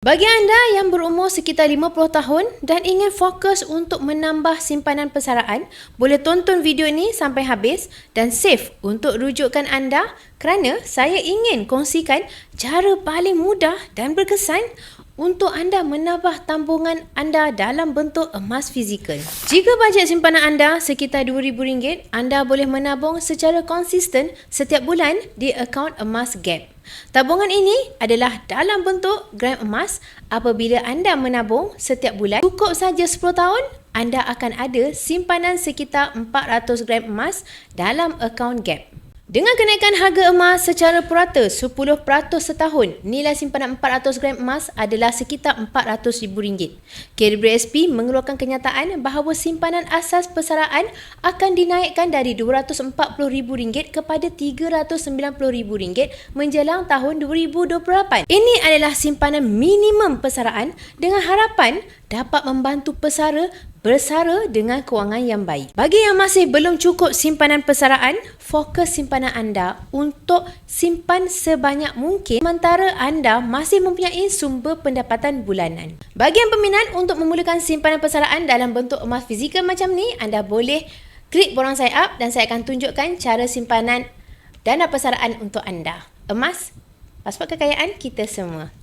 Bagi anda yang berumur sekitar 50 tahun dan ingin fokus untuk menambah simpanan persaraan, boleh tonton video ini sampai habis dan save untuk rujukan anda kerana saya ingin kongsikan cara paling mudah dan berkesan untuk anda menambah tabungan anda dalam bentuk emas fizikal. Jika bajet simpanan anda sekitar RM2,000, anda boleh menabung secara konsisten setiap bulan di akaun emas Gap. Tabungan ini adalah dalam bentuk gram emas. Apabila anda menabung setiap bulan cukup saja 10 tahun, anda akan ada simpanan sekitar 400 gram emas dalam akaun Gap. Dengan kenaikan harga emas secara purata 10% setahun, nilai simpanan 400 gram emas adalah sekitar RM400,000. KBSP mengeluarkan kenyataan bahawa simpanan asas persaraan akan dinaikkan dari RM240,000 kepada RM390,000 menjelang tahun 2028. Ini adalah simpanan minimum persaraan dengan harapan dapat membantu pesara bersara dengan kewangan yang baik. Bagi yang masih belum cukup simpanan persaraan, fokus simpanan anda untuk simpan sebanyak mungkin sementara anda masih mempunyai sumber pendapatan bulanan. Bagi yang berminat untuk memulakan simpanan persaraan dalam bentuk emas fizikal macam ni, anda boleh klik borang sign up dan saya akan tunjukkan cara simpanan dana persaraan untuk anda. Emas, pasport kekayaan kita semua.